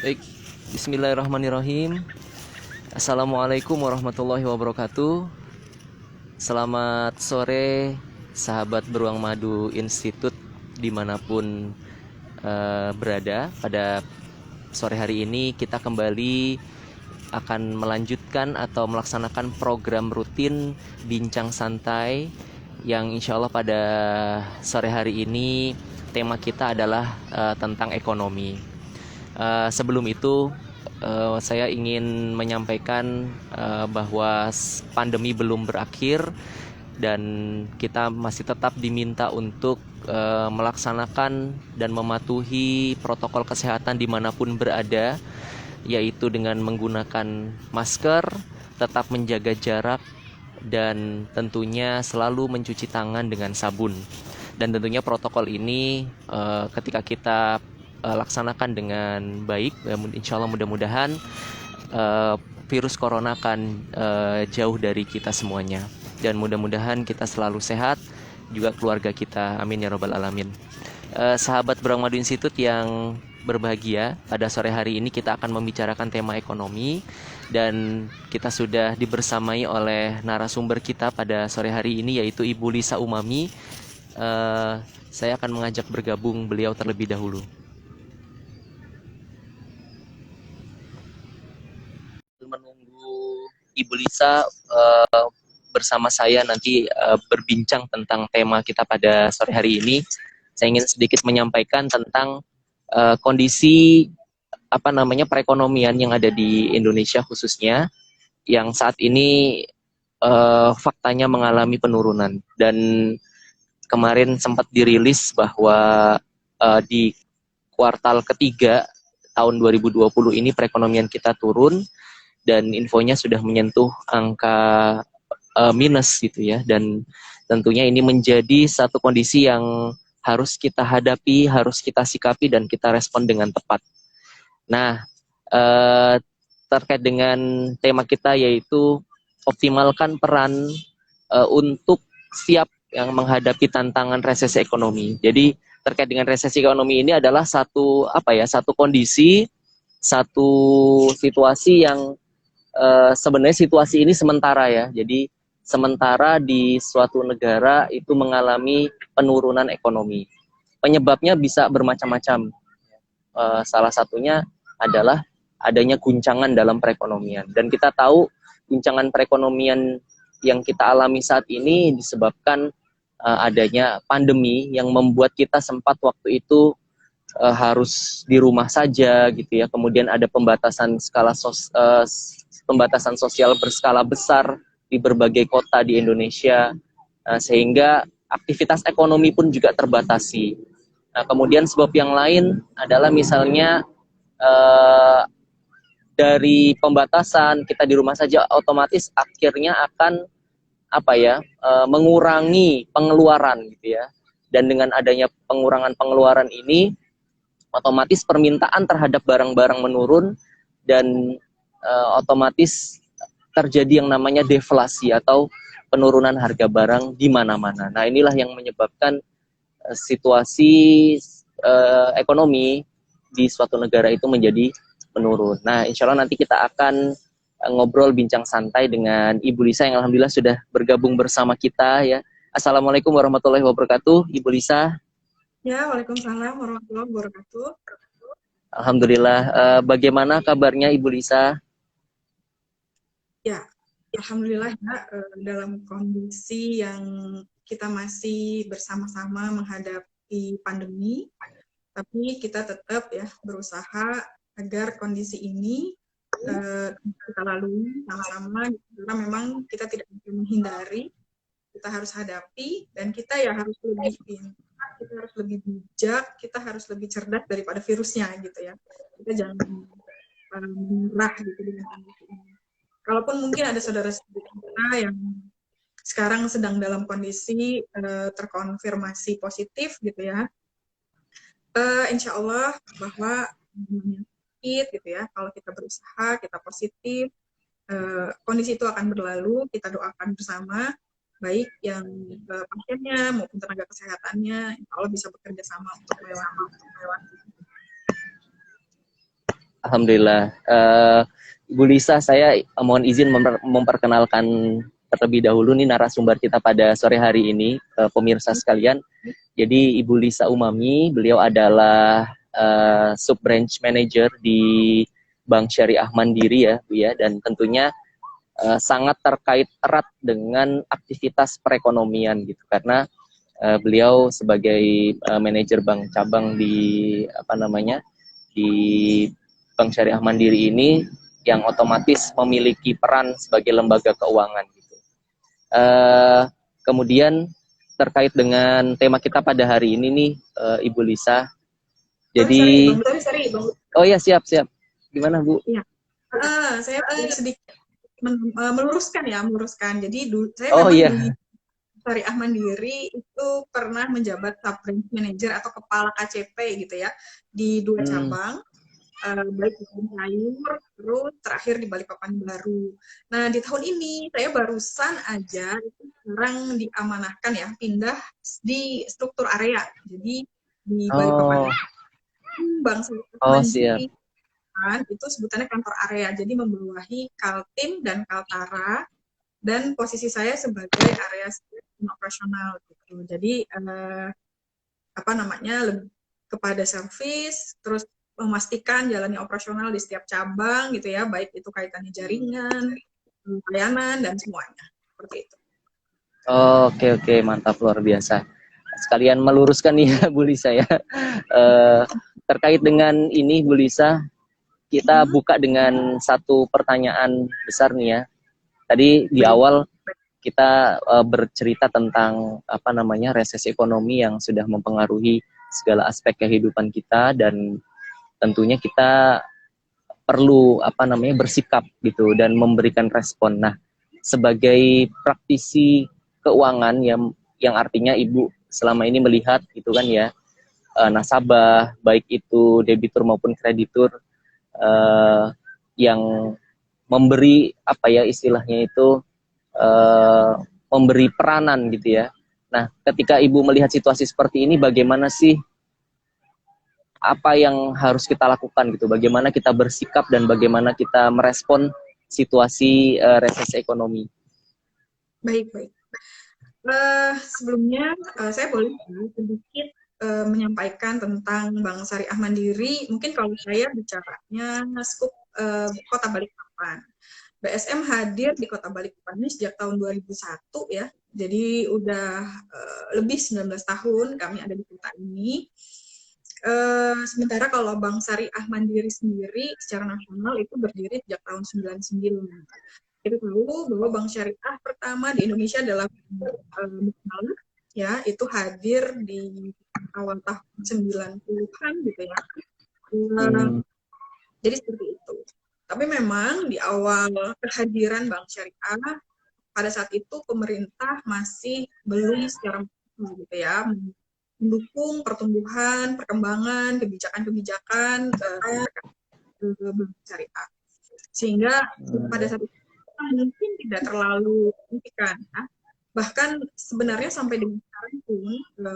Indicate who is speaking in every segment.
Speaker 1: Baik, bismillahirrahmanirrahim. Assalamualaikum warahmatullahi wabarakatuh. Selamat sore, sahabat Beruang Madu Institut dimanapun berada. Pada sore hari ini kita kembali akan melanjutkan atau melaksanakan program rutin Bincang Santai yang insya Allah pada sore hari ini tema kita adalah tentang ekonomi. Sebelum itu saya ingin menyampaikan bahwa pandemi belum berakhir dan kita masih tetap diminta untuk melaksanakan dan mematuhi protokol kesehatan dimanapun berada, yaitu dengan menggunakan masker, tetap menjaga jarak, dan tentunya selalu mencuci tangan dengan sabun. Dan tentunya protokol ini ketika kita laksanakan dengan baik, insya Allah mudah-mudahan virus corona akan jauh dari kita semuanya. Dan mudah-mudahan kita selalu sehat, juga keluarga kita. Amin ya robbal alamin. Sahabat Beruang Madu Institute yang berbahagia, pada sore hari ini kita akan membicarakan tema ekonomi dan kita sudah dibersamai oleh narasumber kita pada sore hari ini, yaitu Ibu Lisa Umami. Saya akan mengajak bergabung beliau terlebih dahulu. Menunggu Ibu Lisa bersama saya nanti berbincang tentang tema kita pada sore hari ini, saya ingin sedikit menyampaikan tentang kondisi perekonomian yang ada di Indonesia khususnya, yang saat ini faktanya mengalami penurunan. Dan kemarin sempat dirilis bahwa di kuartal ketiga tahun 2020 ini perekonomian kita turun, dan infonya sudah menyentuh angka minus gitu ya. Dan tentunya ini menjadi satu kondisi yang harus kita hadapi, harus kita sikapi, dan kita respon dengan tepat. Nah, terkait dengan tema kita, yaitu optimalkan peran untuk siap yang menghadapi tantangan resesi ekonomi. Jadi terkait dengan resesi ekonomi ini adalah satu kondisi, satu situasi yang sebenarnya situasi ini sementara ya. Jadi sementara di suatu negara itu mengalami penurunan ekonomi. Penyebabnya bisa bermacam-macam. Salah satunya adalah adanya guncangan dalam perekonomian. Dan kita tahu guncangan perekonomian yang kita alami saat ini disebabkan adanya pandemi yang membuat kita sempat waktu itu harus di rumah saja gitu ya. Kemudian ada pembatasan sosial berskala besar di berbagai kota di Indonesia, sehingga aktivitas ekonomi pun juga terbatasi. Nah, kemudian sebab yang lain adalah misalnya dari pembatasan kita di rumah saja, otomatis akhirnya akan mengurangi pengeluaran gitu ya. Dan dengan adanya pengurangan pengeluaran ini, otomatis permintaan terhadap barang-barang menurun, dan otomatis terjadi yang namanya deflasi atau penurunan harga barang di mana-mana. Nah, inilah yang menyebabkan situasi ekonomi di suatu negara itu menjadi menurun. Nah, insya Allah nanti kita akan ngobrol bincang santai dengan Ibu Lisa yang alhamdulillah sudah bergabung bersama kita ya. Assalamualaikum warahmatullahi wabarakatuh, Ibu Lisa.
Speaker 2: Ya, Waalaikumsalam warahmatullahi wabarakatuh.
Speaker 1: Alhamdulillah. Bagaimana kabarnya Ibu Lisa?
Speaker 2: Ya, Alhamdulillah ya, dalam kondisi yang kita masih bersama-sama menghadapi pandemi, tapi kita tetap ya berusaha agar kondisi ini kita lalui sama-sama, karena memang kita tidak bisa menghindari, kita harus hadapi, dan kita ya harus lebih pintar, kita harus lebih bijak, kita harus lebih cerdas daripada virusnya gitu ya. Kita jangan menyerah gitu dengan kondisi ini. Kalaupun mungkin ada saudara-saudara kita yang sekarang sedang dalam kondisi terkonfirmasi positif gitu ya, insya Allah bahwa sakit gitu ya, kalau kita berusaha, kita positif, kondisi itu akan berlalu. Kita doakan bersama, baik yang pasiennya maupun tenaga kesehatannya, insya Allah bisa bekerja sama untuk melewati.
Speaker 1: Alhamdulillah. Ibu Lisa, saya mohon izin memperkenalkan terlebih dahulu nih narasumber kita pada sore hari ini, pemirsa sekalian. Jadi Ibu Lisa Umami, beliau adalah sub branch manager di Bank Syariah Mandiri ya, Bu ya, dan tentunya sangat terkait erat dengan aktivitas perekonomian gitu, karena beliau sebagai manajer bank cabang di di Bank Syariah Mandiri ini yang otomatis memiliki peran sebagai lembaga keuangan gitu. Kemudian terkait dengan tema kita pada hari ini nih, Ibu Lisa. Jadi,
Speaker 2: sorry, Bang.
Speaker 1: Oh ya, siap. Gimana, Bu?
Speaker 2: Iya. Saya sedikit meluruskan. Jadi saya di Syariah Mandiri itu pernah menjabat sub branch manager atau kepala KCP gitu ya di 2 cabang. Baik di Sayur, terus terakhir di Balikpapan baru. Nah, di tahun ini saya barusan aja itu sekarang diamanahkan ya pindah di struktur area. Jadi di Balikpapan Bank Mandiri itu sebutannya kantor area. Jadi membawahi Kaltim dan Kaltara, dan posisi saya sebagai area operasional gitu. Jadi lebih kepada servis, terus memastikan jalannya operasional di setiap cabang gitu ya, baik itu kaitannya jaringan, pelayanan dan semuanya seperti itu.
Speaker 1: Oke, mantap, luar biasa. Sekalian meluruskan nih ya Bu Lisa ya. Terkait dengan ini Bu Lisa, kita buka dengan satu pertanyaan besar nih ya. Tadi di awal kita bercerita tentang resesi ekonomi yang sudah mempengaruhi segala aspek kehidupan kita, dan tentunya kita perlu bersikap gitu dan memberikan respon. Nah, sebagai praktisi keuangan yang artinya Ibu selama ini melihat gitu kan ya, nasabah baik itu debitur maupun kreditur yang memberi istilahnya itu memberi peranan gitu ya. Nah, ketika Ibu melihat situasi seperti ini, bagaimana sih apa yang harus kita lakukan gitu? Bagaimana kita bersikap dan bagaimana kita merespon situasi resesi ekonomi?
Speaker 2: Baik. Sebelumnya saya boleh sedikit menyampaikan tentang Bank Syariah Mandiri. Mungkin kalau saya bicaranya skup Kota Balikpapan. BSM hadir di Kota Balikpapan ini sejak tahun 2001 ya. Jadi udah lebih 19 tahun kami ada di kota ini. Sementara kalau Bank Syariah Mandiri sendiri secara nasional itu berdiri sejak tahun 99. Kita tahu bahwa Bank Syariah pertama di Indonesia adalah Bank ya, itu hadir di awal tahun 90-an gitu ya. Jadi seperti itu. Tapi memang di awal kehadiran Bank Syariah pada saat itu pemerintah masih belum secara gitu ya mendukung pertumbuhan, perkembangan, kebijakan-kebijakan Bank Syariah. Sehingga pada saat itu mungkin tidak terlalu signifikan. Ya. Bahkan sebenarnya sampai dengan sekarang pun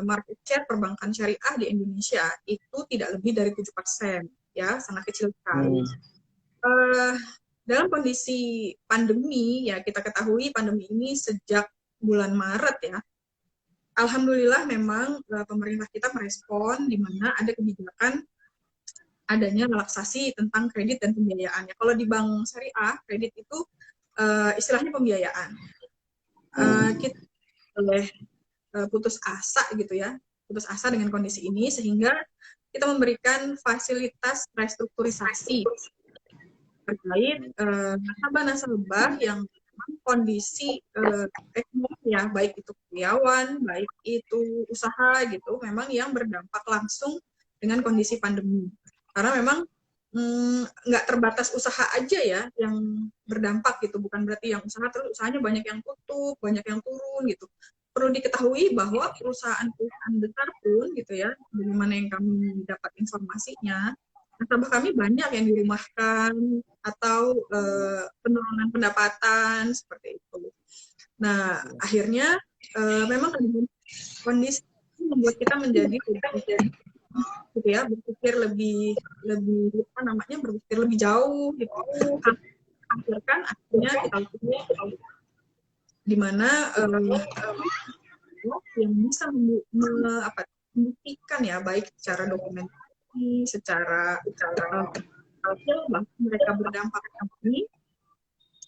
Speaker 2: market share perbankan syariah di Indonesia itu tidak lebih dari 7%, ya, sangat kecil sekali. Dalam kondisi pandemi, ya kita ketahui pandemi ini sejak bulan Maret ya, alhamdulillah memang pemerintah kita merespon di mana ada kebijakan adanya relaksasi tentang kredit dan pembiayaannya. Kalau di Bank Syariah, kredit itu istilahnya pembiayaan. Kita boleh putus asa gitu ya, putus asa dengan kondisi ini sehingga kita memberikan fasilitas restrukturisasi terkait nasabah-nasabah yang kondisi ekonomi ya, baik itu karyawan, baik itu usaha gitu, memang yang berdampak langsung dengan kondisi pandemi. Karena memang nggak terbatas usaha aja ya yang berdampak gitu, bukan berarti yang usaha terus usahanya banyak yang tutup, banyak yang turun gitu. Perlu diketahui bahwa perusahaan-perusahaan besar pun gitu ya, bagaimana yang kami dapat informasinya, nasabah kami banyak yang dirumahkan atau penurunan pendapatan seperti itu. Nah, akhirnya memang kondisi membuat kita menjadi gitu ya, berpikir lebih apa namanya, berpikir lebih jauh gitu. Kan akhirnya kita lakukan di mana yang bisa membuktikan ya, baik secara dokumentasi, secara bahwa mereka berdampak ini,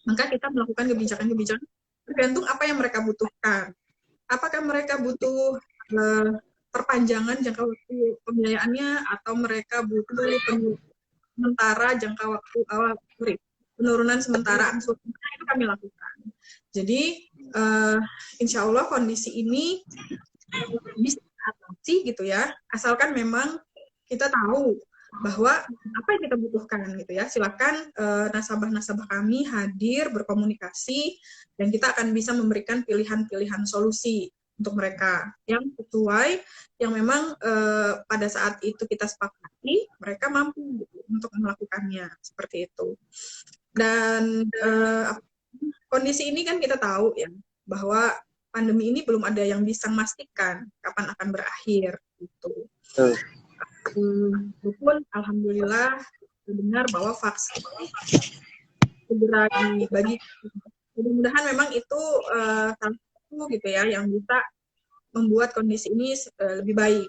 Speaker 2: maka kita melakukan kebijakan-kebijakan tergantung apa yang mereka butuhkan. Apakah mereka butuh perpanjangan jangka waktu pembiayaannya, atau mereka butuh sementara jangka waktu penurunan sementara angsuran, itu kami lakukan. Jadi insya Allah kondisi ini bisa diatasi gitu ya, asalkan memang kita tahu bahwa apa yang kita butuhkan gitu ya. Silakan nasabah-nasabah kami hadir, berkomunikasi, dan kita akan bisa memberikan pilihan-pilihan solusi untuk mereka yang sesuai, yang memang pada saat itu kita sepakati, mereka mampu gitu, untuk melakukannya, seperti itu. Dan kondisi ini kan kita tahu ya, bahwa pandemi ini belum ada yang bisa memastikan kapan akan berakhir gitu. Walaupun alhamdulillah benar bahwa vaksin segera dibagi. Mudah-mudahan memang itu salah satu gitu ya yang bisa membuat kondisi ini lebih baik.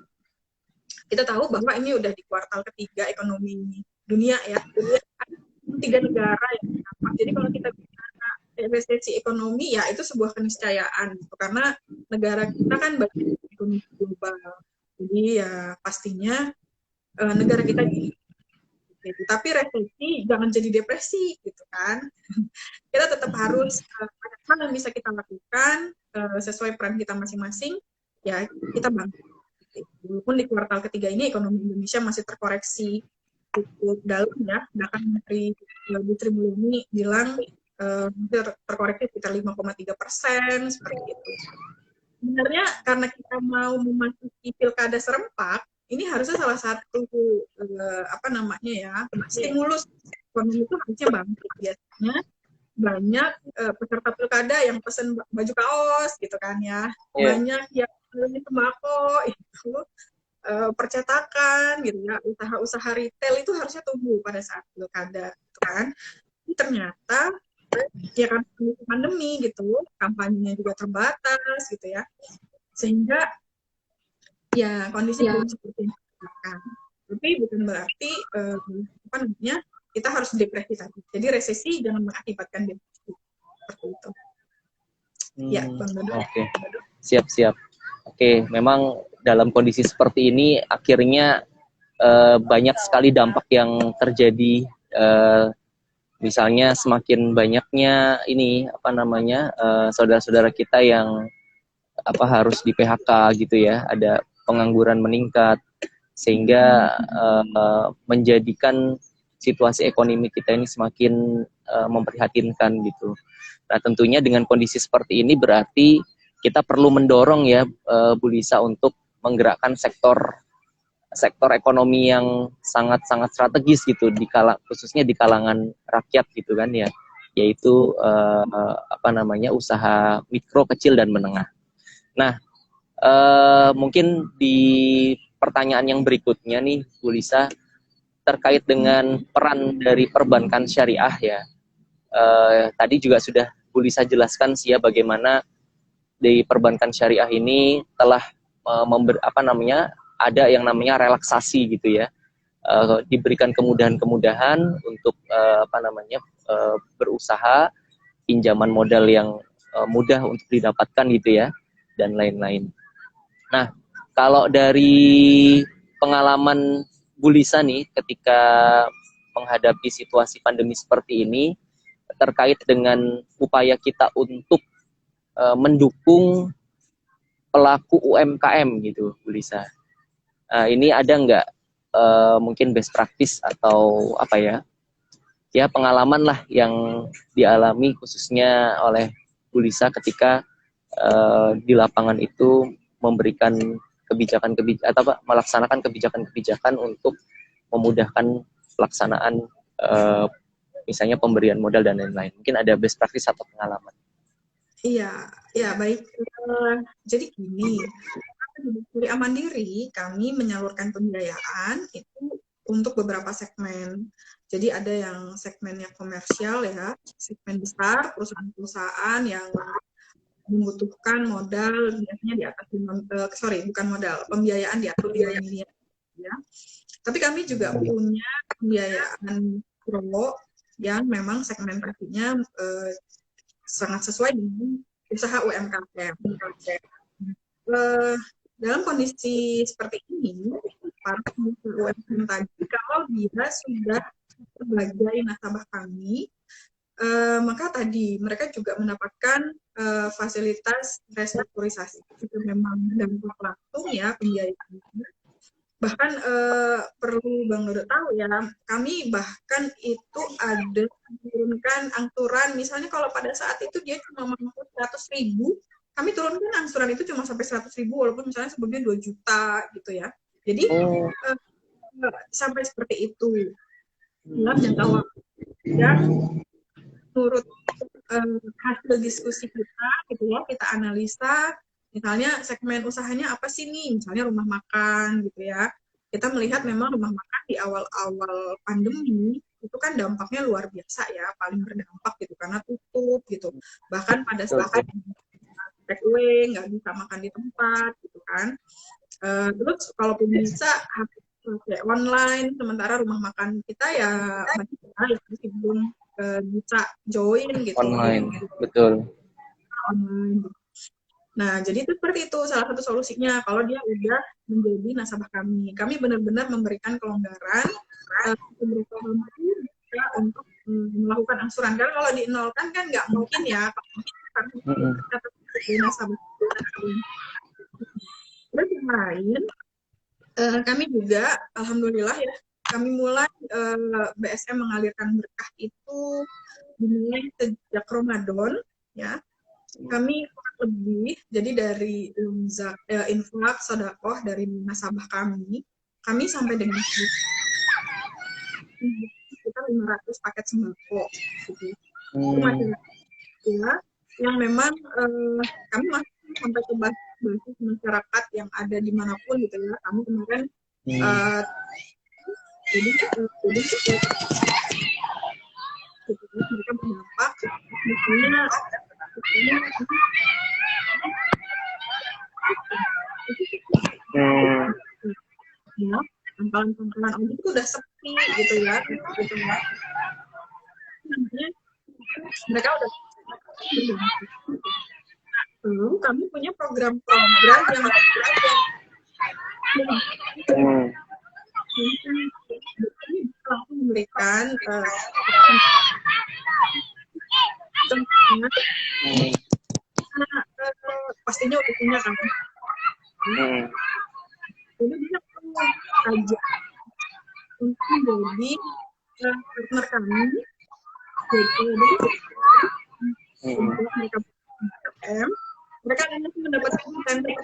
Speaker 2: Kita tahu bahwa ini udah di kuartal ketiga ekonomi dunia ya. 3 negara yang dampak. Jadi kalau kita bicara resesi ekonomi ya itu sebuah keniscayaan gitu, karena negara kita kan bagian ekonomi global. Jadi ya pastinya negara kita gitu. Tapi resesi jangan jadi depresi gitu kan. Kita tetap harus ada hal yang bisa kita lakukan sesuai peran kita masing-masing, ya kita bantu. Walaupun di kuartal ketiga ini ekonomi Indonesia masih terkoreksi cukup dalam ya, bahkan Menteri Sri Mulyani bilang terkoreksi sekitar 5,3%, seperti itu. Sebenarnya karena kita mau memasuki pilkada serempak, ini harusnya salah satu apa namanya ya, stimulus ekonomi itu harusnya bangkit. Biasanya banyak peserta pilkada yang pesen baju kaos gitu kan ya, banyak yang beli tembakau itu, percetakan gitu ya, usaha-usaha retail itu harusnya tumbuh pada saat pilkada gitu kan. Ini ternyata ya kan pandemi gitu, kampanyenya juga terbatas gitu ya, sehingga ya kondisi belum seperti yang kita harapkan. Tapi bukan berarti apa namanya, kita harus depresi tadi. Jadi resesi jangan mengakibatkan depresi, seperti itu. Ya, Bang Dodo.
Speaker 1: Oke. Siap. Oke, memang dalam kondisi seperti ini akhirnya banyak sekali dampak yang terjadi. Misalnya semakin banyaknya ini apa namanya saudara-saudara kita yang harus di PHK gitu ya, ada pengangguran meningkat, sehingga menjadikan situasi ekonomi kita ini semakin memprihatinkan gitu. Nah tentunya dengan kondisi seperti ini berarti kita perlu mendorong ya Bu Lisa untuk menggerakkan sektor ekonomi yang sangat-sangat strategis gitu, khususnya di kalangan rakyat gitu kan ya, yaitu usaha mikro, kecil, dan menengah. Nah, mungkin di pertanyaan yang berikutnya nih Bu Lisa, terkait dengan peran dari perbankan syariah ya. Tadi juga sudah Bu Lisa jelaskan sih ya bagaimana di perbankan syariah ini telah ada yang namanya relaksasi gitu ya, diberikan kemudahan-kemudahan untuk berusaha, pinjaman modal yang mudah untuk didapatkan gitu ya, dan lain-lain. Nah, kalau dari pengalaman Bu Lisa nih ketika menghadapi situasi pandemi seperti ini, terkait dengan upaya kita untuk mendukung pelaku UMKM gitu Bu Lisa. Ini ada nggak mungkin best practice atau pengalaman lah yang dialami khususnya oleh Bu Lisa ketika di lapangan itu memberikan melaksanakan kebijakan-kebijakan untuk memudahkan pelaksanaan misalnya pemberian modal dan lain-lain. Mungkin ada best practice atau pengalaman.
Speaker 2: Iya, baik. Jadi gini, Kuliah Mandiri, kami menyalurkan pembiayaan itu untuk beberapa segmen. Jadi ada yang segmennya komersial ya, segmen besar, perusahaan-perusahaan yang membutuhkan modal biasanya di atas bukan modal, pembiayaan di atas 5 miliar ya. Tapi kami juga punya pembiayaan pro yang memang segmentasinya sangat sesuai dengan usaha UMKM. Dalam kondisi seperti ini, para pengusaha UMKM tadi, kalau dia sudah sebagai nasabah kami, maka tadi mereka juga mendapatkan fasilitas restrukturisasi. Itu memang dampak langsung ya pembiayaannya. Bahkan perlu Bang Dodo tahu ya, kami bahkan itu ada menurunkan angsuran, misalnya kalau pada saat itu dia cuma mampu 100.000, kami turunkan angsuran itu cuma sampai 100.000, walaupun misalnya sebelumnya 2 juta gitu ya. Jadi sampai seperti itu dalam jangka waktu yang menurut hasil diskusi kita gitu ya, kita analisa misalnya segmen usahanya apa sih nih, misalnya rumah makan gitu ya, kita melihat memang rumah makan di awal-awal pandemi itu kan dampaknya luar biasa ya, paling berdampak gitu karena tutup gitu, bahkan pada saat take away nggak bisa makan di tempat gitu kan. Terus kalaupun bisa pakai online, sementara rumah makan kita ya masih belum bisa join gitu
Speaker 1: online betul
Speaker 2: online. Nah, jadi itu seperti itu salah satu solusinya kalau dia udah menjadi nasabah kami. Kami benar-benar memberikan kelonggaran untuk melakukan angsuran. Karena kalau dinolkan kan nggak mungkin ya, karena nasabah. Terus yang lain, kami juga alhamdulillah ya, kami mulai BSM mengalirkan berkah itu dimulai sejak Ramadan ya. Kami kurang lebih, jadi dari infak, sedekah dari nasabah kami sampai dengan sekitar 500 paket sembako gitu. Itu masyarakat yang memang kami masih sampai ke basis masyarakat yang ada dimanapun gitu ya. Kami kemarin jadi mereka berdampak misalnya ya, angkalan audit itu udah sepi gitu ya. Mereka udah kami punya program-program yang langsung memberikan pastinya udah punya kan. Jadi dia perlu aja untuk menjadi partner kami. Jadi mereka mereka hanya mendapatkan insentif.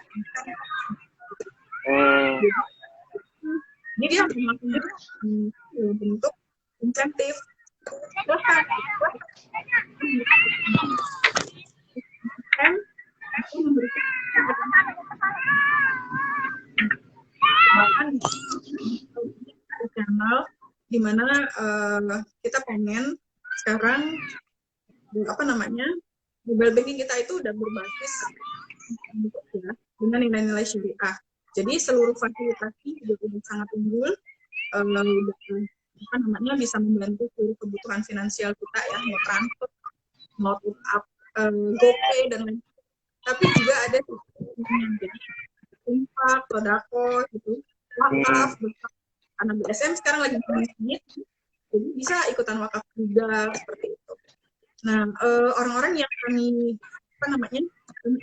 Speaker 2: Jadi dia melakukan bentuk insentif. Silahkan. Aku memberikan bahkan channel di mana kita pengen sekarang mobile banking kita itu udah berbasis ya, dengan nilai-nilai syariah. Jadi seluruh fasilitasnya juga sangat unggul, bisa membantu seluruh kebutuhan finansial kita ya, mau transfer, mau top up, GoPay dan lain-lain. Tapi juga ada jadi infak, sodako gitu, wakaf, karena BSM sekarang lagi bisnis, jadi bisa ikutan wakaf juga seperti itu. Nah, orang-orang yang kami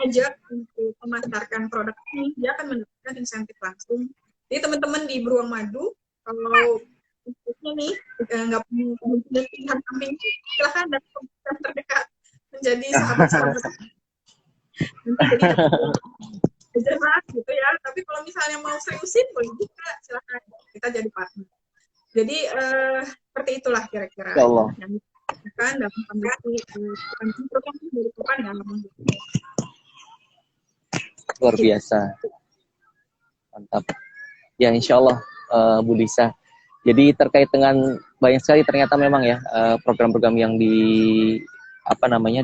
Speaker 2: ajak untuk memasarkan produk ini, dia akan mendapatkan insentif langsung. Jadi teman-teman di Beruang Madu, kalau khususnya nih nggak punya pilihan kambing, silahkan datang ke terdekat menjadi sahabat-sahabat. Jadi jelas gitu ya. Tapi kalau misalnya mau seriusin, boleh juga, silahkan kita jadi partner. Jadi seperti itulah kira-kira yang kan dalam kondisi
Speaker 1: luar biasa. Mantap. Ya, insya Allah, Bu Lisa. Jadi terkait dengan banyak sekali ternyata memang ya program-program yang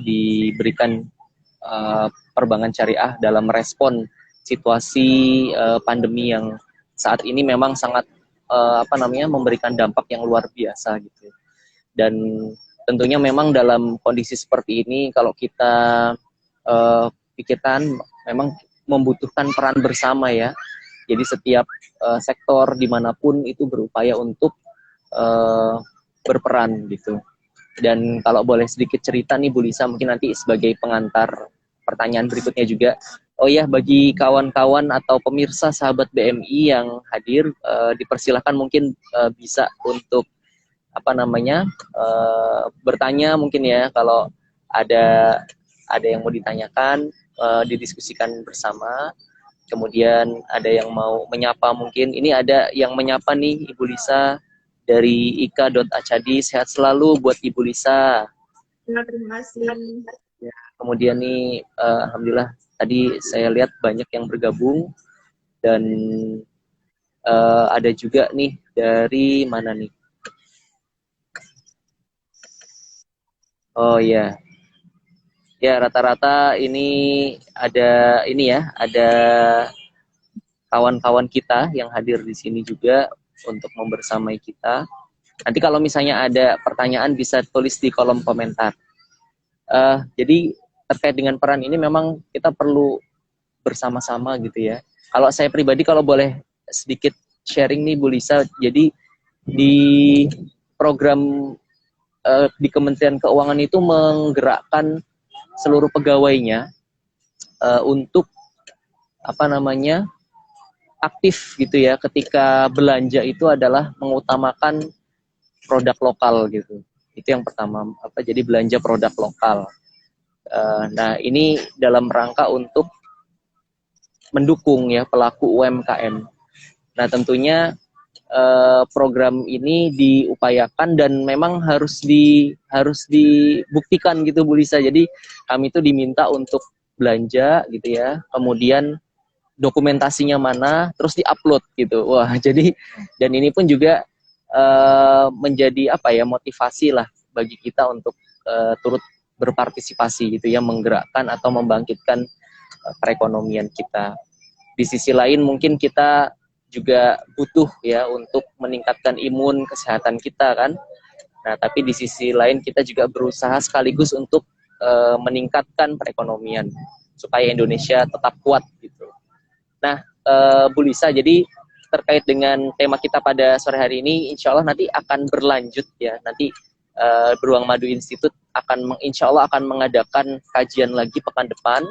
Speaker 1: diberikan perbankan syariah dalam merespon situasi pandemi yang saat ini memang sangat memberikan dampak yang luar biasa gitu. Dan tentunya memang dalam kondisi seperti ini kalau kita pikirkan memang membutuhkan peran bersama ya. Jadi setiap sektor dimanapun itu berupaya untuk berperan gitu. Dan kalau boleh sedikit cerita nih Bu Lisa, mungkin nanti sebagai pengantar pertanyaan berikutnya juga. Oh ya, bagi kawan-kawan atau pemirsa sahabat BMI yang hadir, dipersilahkan mungkin bisa untuk bertanya mungkin ya, kalau ada yang mau ditanyakan, didiskusikan bersama. Kemudian ada yang mau menyapa mungkin. Ini ada yang menyapa nih Ibu Lisa dari ika.acadi. Sehat selalu buat Ibu Lisa.
Speaker 2: Ya, terima kasih.
Speaker 1: Ya, kemudian nih alhamdulillah tadi saya lihat banyak yang bergabung dan ada juga nih dari mana nih? Oh ya. Ya, rata-rata ini ada kawan-kawan kita yang hadir di sini juga untuk membersamai kita. Nanti kalau misalnya ada pertanyaan bisa tulis di kolom komentar. Jadi terkait dengan peran ini memang kita perlu bersama-sama gitu ya. Kalau saya pribadi kalau boleh sedikit sharing nih Bu Lisa, jadi di program di Kementerian Keuangan itu menggerakkan seluruh pegawainya untuk aktif gitu ya, ketika belanja itu adalah mengutamakan produk lokal gitu. Itu yang pertama, jadi belanja produk lokal. Nah, ini dalam rangka untuk mendukung ya pelaku UMKM. Nah, tentunya program ini diupayakan dan memang harus dibuktikan gitu Bu Lisa. Jadi kami itu diminta untuk belanja gitu ya, kemudian dokumentasinya mana, terus diupload gitu. Wah, jadi dan ini pun juga menjadi motivasi lah bagi kita untuk turut berpartisipasi gitu ya, menggerakkan atau membangkitkan perekonomian kita. Di sisi lain mungkin kita juga butuh ya untuk meningkatkan imun kesehatan kita kan. Nah, tapi di sisi lain kita juga berusaha sekaligus untuk meningkatkan perekonomian supaya Indonesia tetap kuat gitu. Nah, Bu Lisa, jadi terkait dengan tema kita pada sore hari ini, insya Allah nanti akan berlanjut ya. Nanti Beruang Madu Institute insya Allah akan mengadakan kajian lagi pekan depan.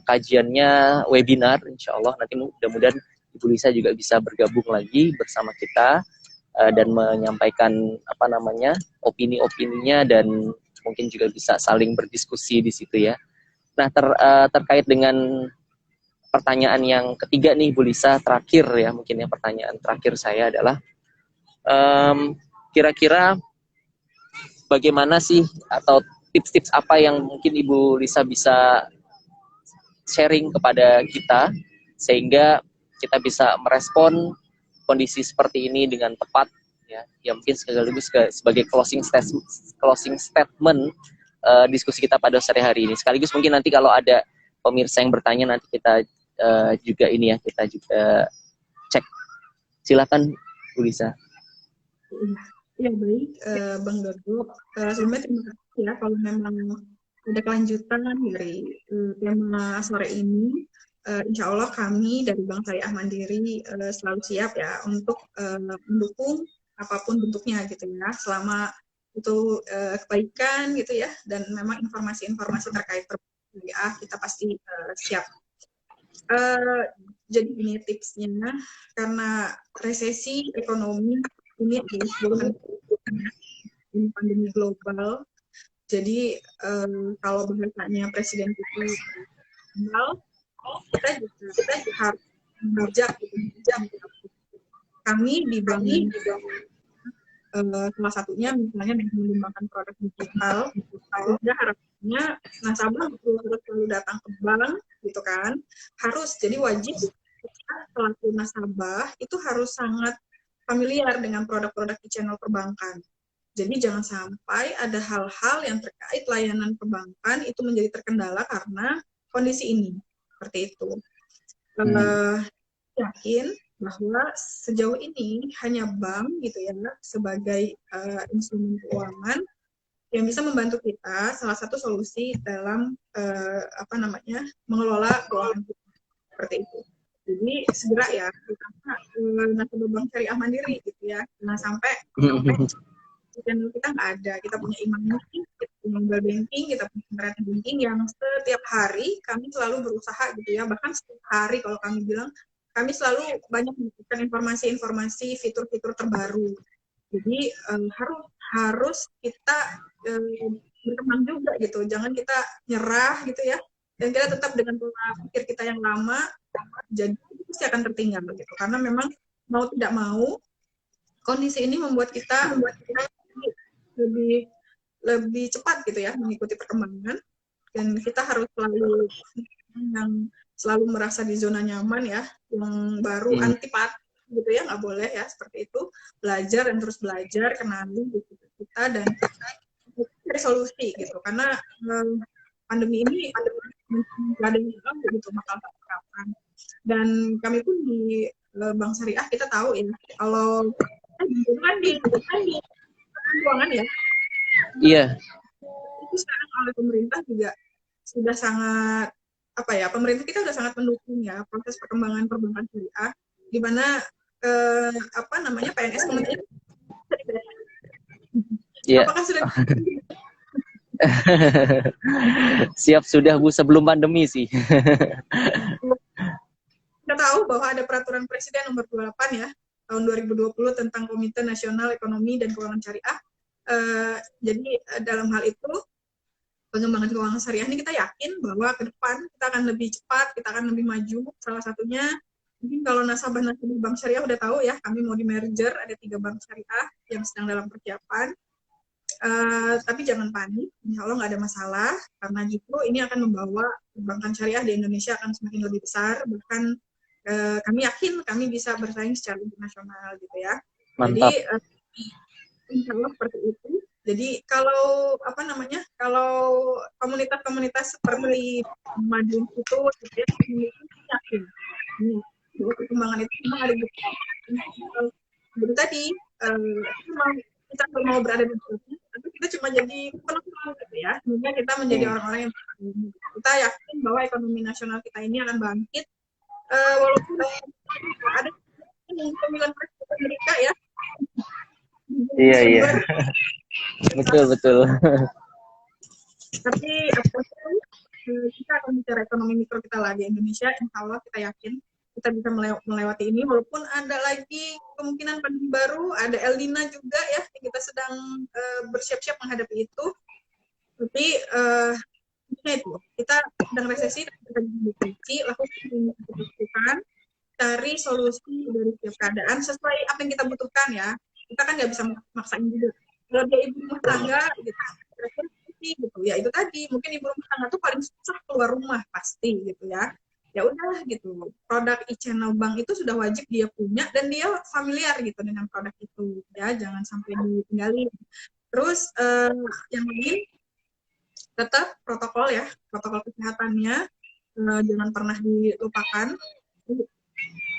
Speaker 1: Kajiannya webinar, insya Allah nanti mudah-mudahan Ibu Lisa juga bisa bergabung lagi bersama kita dan menyampaikan opini-opininya dan mungkin juga bisa saling berdiskusi di situ ya. Nah, terkait dengan pertanyaan yang ketiga nih Bu Lisa, terakhir ya, mungkin yang pertanyaan terakhir saya adalah kira-kira bagaimana sih atau tips-tips apa yang mungkin Ibu Lisa bisa sharing kepada kita sehingga kita bisa merespon kondisi seperti ini dengan tepat ya. Ya mungkin sekaligus sebagai closing statement diskusi kita pada sore hari ini. Sekaligus mungkin nanti kalau ada pemirsa yang bertanya nanti kita juga cek. Silakan Bu Lisa.
Speaker 2: Ya baik, Bang Dodo. Sebelumnya terima kasih ya kalau memang ada kelanjutan dari tema sore ini. Insya Allah kami dari Bank Syariah Mandiri selalu siap ya untuk mendukung apapun bentuknya gitu ya, selama itu kebaikan gitu ya, dan memang informasi-informasi terkait syariah kita pasti siap. Jadi ini tipsnya, karena resesi ekonomi ini adalah pandemi global. Jadi kalau bahasanya Presiden kita kita harus bijak gitu. Kami di bank salah satunya misalnya dengan mengembangkan produk digital, sehingga harapannya nasabah harus selalu datang ke bank gitu kan, jadi wajib kita selaku nasabah itu harus sangat familiar dengan produk-produk di channel perbankan. Jadi jangan sampai ada hal-hal yang terkait layanan perbankan itu menjadi terkendala karena kondisi ini. Seperti itu. Yakin bahwa sejauh ini hanya bank gitu ya sebagai instrumen keuangan yang bisa membantu kita salah satu solusi dalam mengelola keuangan kita seperti itu. Jadi segera ya kita nasabah bank syariah mandiri gitu ya, jangan sampai channel kita nggak ada. Kita punya banking, kita punya mobile banking, kita punya internet banking yang setiap hari kami selalu berusaha gitu ya, bahkan setiap hari kalau kami bilang kami selalu banyak memberikan informasi-informasi fitur-fitur terbaru. Jadi harus kita berkembang juga gitu, jangan kita nyerah gitu ya, dan kita tetap dengan pola pikir kita yang lama, jadi pasti akan tertinggal gitu, karena memang mau tidak mau kondisi ini membuat kita lebih cepat gitu ya mengikuti perkembangan, dan kita harus selalu merasa di zona nyaman ya, yang baru antipati gitu ya, nggak boleh ya seperti itu, belajar dan terus belajar, kenali gitu kita dan cari solusi gitu, karena pandemi ini nggak ada yang tahu gitu bakal kapan. Dan kami pun di Bank Syariah kita tahu ya, kalau kan di keuangan ya.
Speaker 1: Iya.
Speaker 2: Itu sekarang oleh pemerintah juga sudah sangat pemerintah kita sudah sangat mendukung ya proses perkembangan perbankan syariah, di mana PNS Kementerian.
Speaker 1: Iya.
Speaker 2: Apakah sudah
Speaker 1: siap sudah Bu, sebelum pandemi sih.
Speaker 2: Kita tahu bahwa ada peraturan Presiden nomor 28 ya tahun 2020 tentang Komite Nasional Ekonomi dan Keuangan Syariah. Jadi dalam hal itu pengembangan keuangan syariah ini kita yakin bahwa ke depan kita akan lebih cepat, kita akan lebih maju. Salah satunya mungkin kalau nasabah-nasabah bank syariah udah tahu ya, kami mau di merger, ada 3 bank syariah yang sedang dalam persiapan. Tapi jangan panik, insya Allah nggak ada masalah, karena justru ini akan membawa perbankan syariah di Indonesia akan semakin lebih besar, bahkan kami yakin kami bisa bersaing secara internasional gitu ya.
Speaker 1: Mantap.
Speaker 2: Jadi insya Allah seperti itu. Jadi kalau kalau komunitas-komunitas seperti Madiun itu, yakin bahwa perkembangan itu memang ada gitu. Jadi tadi kita mau berada di sini, tapi kita cuma jadi penonton gitu ya. Semoga kita menjadi orang-orang yang kita yakin bahwa ekonomi nasional kita ini akan bangkit, walaupun ada pemilihan presiden Amerika ya.
Speaker 1: Iya. betul.
Speaker 2: Tapi kita akan bicara ekonomi mikro kita lagi Indonesia, insya Allah kita yakin kita bisa melewati ini, walaupun ada lagi kemungkinan pandemi baru, ada El Nino juga ya, kita sedang bersiap-siap menghadapi itu. Tapi itu kita sedang resesi, kita diskusi, lakukan cari solusi dari setiap keadaan sesuai apa yang kita butuhkan ya. Kita kan nggak bisa maksain juga. Kalau dia ibu rumah tangga gitu ya, itu tadi mungkin ibu rumah tangga tuh paling susah keluar rumah pasti gitu ya. Ya udahlah gitu, produk e-channel bank itu sudah wajib dia punya dan dia familiar gitu dengan produk itu ya, jangan sampai ditinggalin. Terus yang lain tetap protokol kesehatannya jangan pernah dilupakan.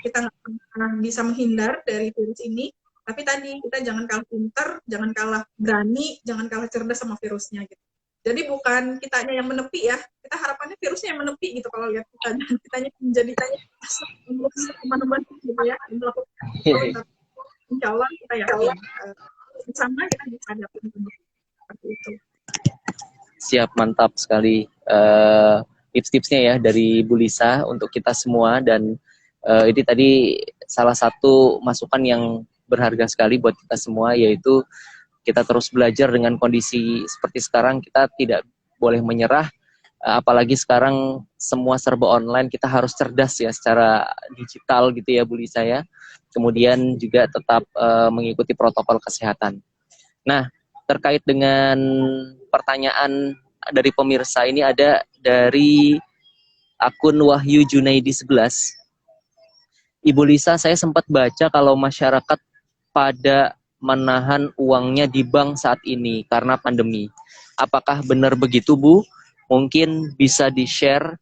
Speaker 2: Kita nggak pernah bisa menghindar dari virus ini, tapi tadi kita jangan kalah pinter, jangan kalah berani, jangan kalah cerdas sama virusnya gitu. Jadi bukan kitanya yang menepi ya, kita harapannya virusnya yang menepi gitu kalau lihat kita, dan kitanya menjadi teman-teman gitu ya, melakukan. Insya Allah kita yakin bersama kita bisa hadapi seperti itu.
Speaker 1: Siap, mantap sekali tips-tipsnya ya dari Bu Lisa untuk kita semua, dan ini tadi salah satu masukan yang berharga sekali buat kita semua, yaitu kita terus belajar dengan kondisi seperti sekarang. Kita tidak boleh menyerah, apalagi sekarang semua serba online, kita harus cerdas ya secara digital gitu ya Bu Lisa ya. Kemudian juga tetap mengikuti protokol kesehatan. Nah, terkait dengan pertanyaan dari pemirsa, ini ada dari akun Wahyu Junaidi 11. Ibu Lisa, saya sempat baca kalau masyarakat pada menahan uangnya di bank saat ini karena pandemi. Apakah benar begitu, Bu? Mungkin bisa di-share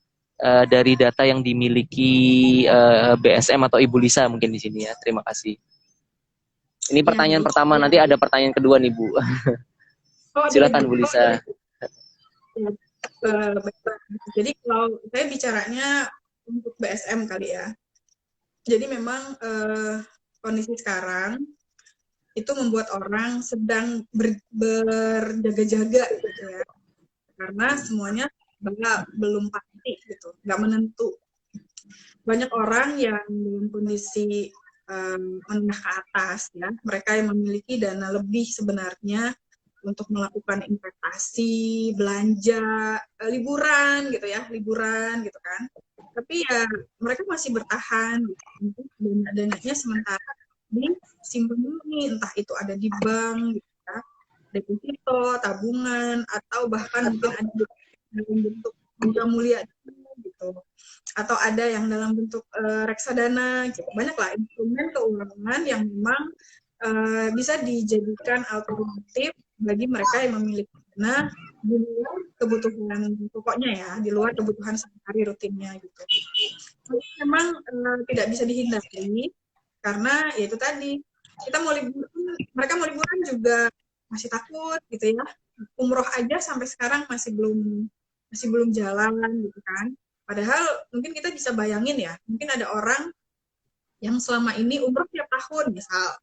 Speaker 1: dari data yang dimiliki BSM atau Ibu Lisa mungkin di sini ya. Terima kasih. Ini
Speaker 2: Ya,
Speaker 1: pertanyaan
Speaker 2: baik.
Speaker 1: pertama, nanti ada pertanyaan kedua nih, Bu.
Speaker 2: Oh,
Speaker 1: Silakan Bu Lisa.
Speaker 2: Jadi kalau saya bicaranya untuk BSM kali ya. Jadi memang kondisi sekarang itu membuat orang sedang berjaga-jaga gitu ya. Karena semuanya belum pasti gitu, nggak menentu. Banyak orang yang dalam kondisi menengah ke atas ya, mereka yang memiliki dana lebih sebenarnya untuk melakukan investasi, belanja, liburan gitu ya, liburan gitu kan. Tapi ya mereka masih bertahan gitu. Dananya sementara disimpan dulu nih, entah itu ada di bank gitu ya, deposito, tabungan, atau bahkan mungkin ada dalam bentuk Bunda Mulia gitu, atau ada yang dalam bentuk reksadana gitu. Banyak lah instrumen keuangan yang memang bisa dijadikan alternatif bagi mereka yang memiliki dana di luar kebutuhan pokoknya ya, di luar kebutuhan sehari-hari rutinnya gitu. Jadi memang tidak bisa dihindari karena ya itu tadi, kita mau liburan, mereka mau liburan juga masih takut gitu ya. Umroh aja sampai sekarang masih belum jalan gitu kan. Padahal mungkin kita bisa bayangin ya, mungkin ada orang yang selama ini umroh tiap tahun misal,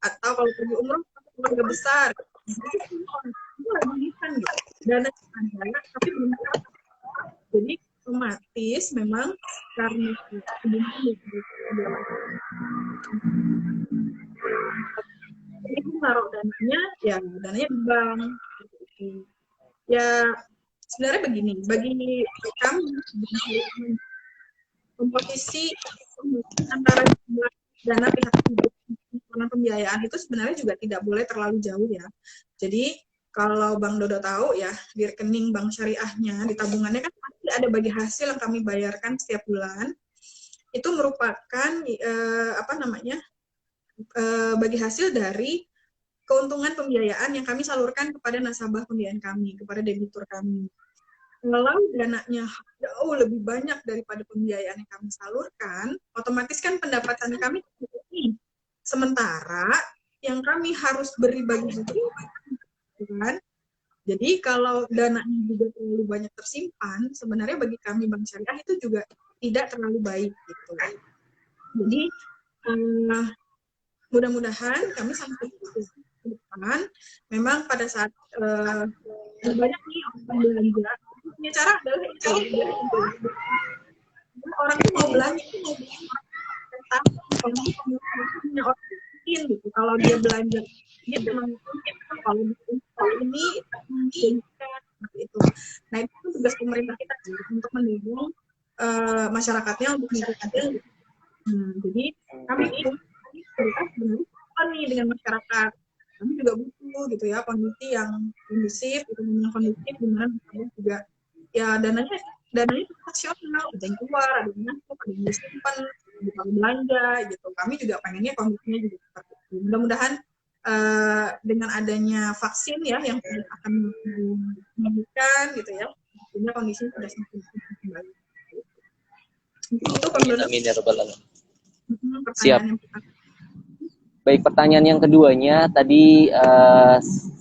Speaker 2: atau kalau pergi umroh keluarga besar, itu lagi kan gitu. Dana ada, tapi belum ada. Jadi otomatis memang karena itu naruh dananya, ya dananya di bank. Ya sebenarnya begini, bagi kami komposisi antara dana pihak ketiga pembiayaan itu sebenarnya juga tidak boleh terlalu jauh ya. Jadi kalau Bang Dodo tahu ya, di rekening bank syariahnya, di tabungannya kan pasti ada bagi hasil yang kami bayarkan setiap bulan. Itu merupakan bagi hasil dari keuntungan pembiayaan yang kami salurkan kepada nasabah pembiayaan kami, kepada debitur kami. Kalau dananya jauh lebih banyak daripada pembiayaan yang kami salurkan, otomatis kan pendapatan kami tinggi. Sementara yang kami harus beri bagi kan. Jadi kalau dananya juga terlalu banyak tersimpan, sebenarnya bagi kami bank syariah itu juga tidak terlalu baik gitu. Jadi mudah-mudahan kami sampai ke depan, memang pada saat banyak nih orang belanja, punya cara adalah itu orang itu mau belanja punya orang mungkin gitu, kalau dia belanja dia memang mungkin kalau ini seperti itu. Nah itu tugas pemerintah kita untuk mendukung masyarakatnya untuk mengikuti. Jadi kami sebenarnya nih dengan masyarakat, kami juga butuh gitu ya kondisi yang kondusif, itu memang kondusif di mana juga ya dananya transaksional, ada yang keluar, ada yang masuk, ada yang disimpan, bisa belanja gitu. Kami juga pengennya kondisinya juga seperti itu. Mudah-mudahan dengan adanya vaksin ya yang akan diberikan gitu ya, sehingga kondisinya sudah semakin baik. Itu
Speaker 1: Amin ya rabbal alamin.
Speaker 2: Siap.
Speaker 1: Baik, pertanyaan yang keduanya tadi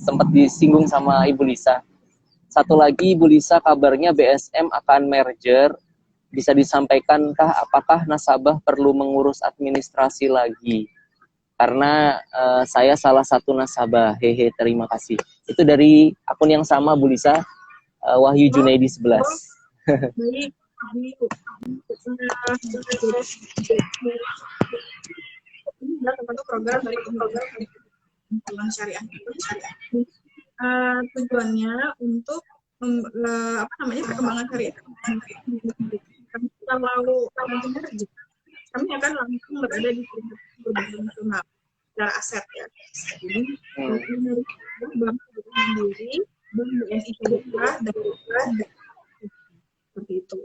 Speaker 1: sempat disinggung sama Ibu Lisa. Satu lagi, Ibu Lisa, kabarnya BSM akan merger. Bisa disampaikankah apakah nasabah perlu mengurus administrasi lagi? Karena saya salah satu nasabah. Hehe, terima kasih. Itu dari akun yang sama, Bu Lisa, Wahyu Junaidi 11.
Speaker 2: Baik. Ini adalah satu program dari Bank Syariah. Tujuannya untuk perkembangan syariah. Kalau nanti kami akan langsung berada di perubahan nasional secara aset ya. Jadi bank sendiri, bank BNI Syariah dan seperti itu.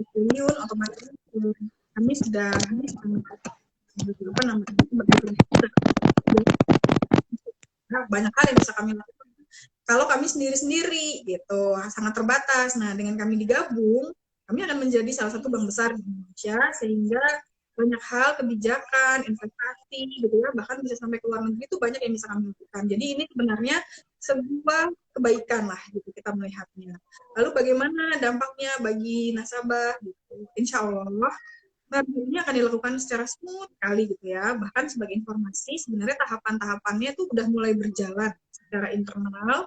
Speaker 2: Triliun otomatis kami sudah apa namanya banyak hal yang bisa kami lakukan. Kalau kami sendiri-sendiri gitu sangat terbatas. Nah, dengan kami digabung, kami akan menjadi salah satu bank besar di Indonesia sehingga banyak hal kebijakan, investasi gitu ya, bahkan bisa sampai ke luar negeri itu banyak yang bisa kami lakukan. Jadi ini sebenarnya sebuah kebaikan lah gitu kita melihatnya. Lalu bagaimana dampaknya bagi nasabah gitu. Insya Allah ini akan dilakukan secara smooth kali gitu ya. Bahkan sebagai informasi, sebenarnya tahapan-tahapannya itu udah mulai berjalan secara internal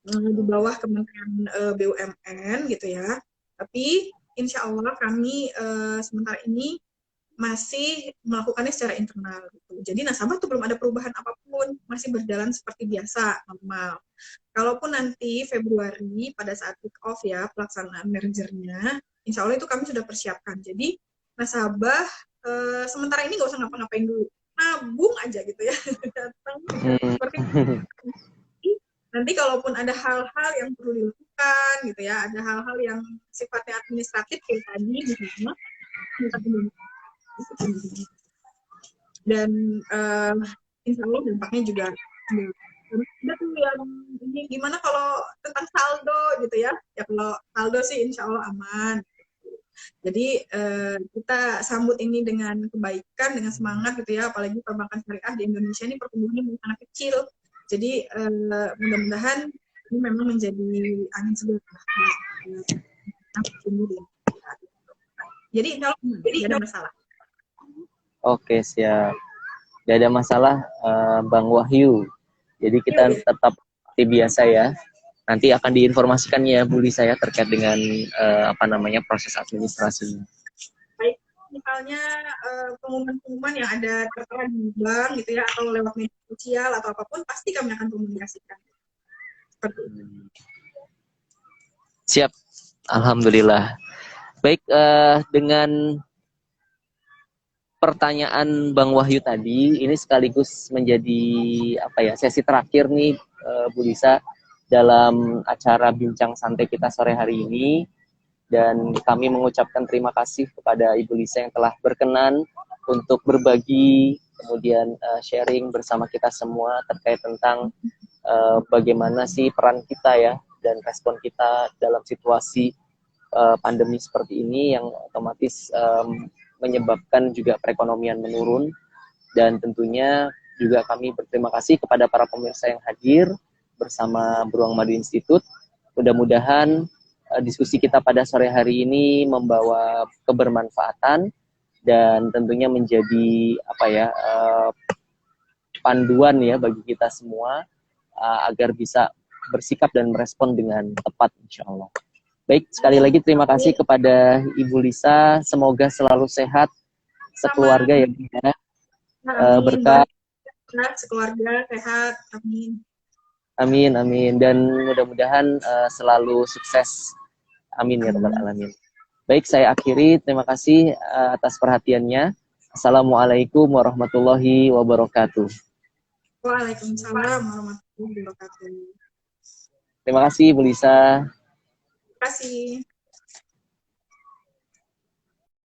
Speaker 2: di bawah Kementerian BUMN gitu ya. Tapi insya Allah kami sementara ini masih melakukannya secara internal. Gitu. Jadi nasabah tuh belum ada perubahan apapun, masih berjalan seperti biasa, normal. Kalaupun nanti Februari pada saat kick off ya pelaksanaan mergernya, insya Allah itu kami sudah persiapkan. Jadi nasabah sementara ini nggak usah ngapa-ngapain dulu, nabung aja gitu ya. Seperti nanti kalaupun ada hal-hal yang perlu dilakukan gitu ya, ada hal-hal yang sifatnya administratif kayak tadi misalnya, dan insya Allah dampaknya juga ada tuh yang ini gimana kalau tentang saldo gitu ya kalau saldo sih insya Allah aman. Jadi kita sambut ini dengan kebaikan, dengan semangat gitu ya, apalagi perbankan syariah di Indonesia ini pertumbuhannya sangat kecil. Jadi mudah-mudahan ini memang menjadi angin segar. Jadi insya Allah tidak ada masalah.
Speaker 1: Oke, siap. Tidak ada masalah, Bang Wahyu. Jadi kita tetap seperti biasa ya. Nanti akan diinformasikan ya Bu Lisa ya terkait dengan proses administrasinya.
Speaker 2: Baik, misalnya pengumuman-pengumuman yang ada tertera di bank gitu ya atau lewat media sosial atau apapun pasti kami akan komunikasikan. Seperti itu.
Speaker 1: Siap, alhamdulillah. Baik, dengan pertanyaan Bang Wahyu tadi, ini sekaligus menjadi sesi terakhir nih Bu Lisa dalam acara bincang santai kita sore hari ini, dan kami mengucapkan terima kasih kepada Ibu Lisa yang telah berkenan untuk berbagi kemudian sharing bersama kita semua terkait tentang bagaimana sih peran kita ya dan respon kita dalam situasi pandemi seperti ini yang otomatis menyebabkan juga perekonomian menurun. Dan tentunya juga kami berterima kasih kepada para pemirsa yang hadir bersama Beruang Madu Institute. Mudah-mudahan diskusi kita pada sore hari ini membawa kebermanfaatan dan tentunya menjadi panduan ya bagi kita semua agar bisa bersikap dan merespon dengan tepat insya Allah. Baik, sekali lagi terima kasih kepada Ibu Lisa. Semoga selalu sehat sekeluarga ya. Berkah
Speaker 2: sekeluarga sehat, amin.
Speaker 1: Amin, amin. Dan mudah-mudahan selalu sukses. Amin ya rabbal alamin. Baik, saya akhiri. Terima kasih atas perhatiannya. Assalamualaikum warahmatullahi wabarakatuh.
Speaker 2: Waalaikumsalam warahmatullahi wabarakatuh.
Speaker 1: Terima kasih, Bu Lisa.
Speaker 2: Terima kasih.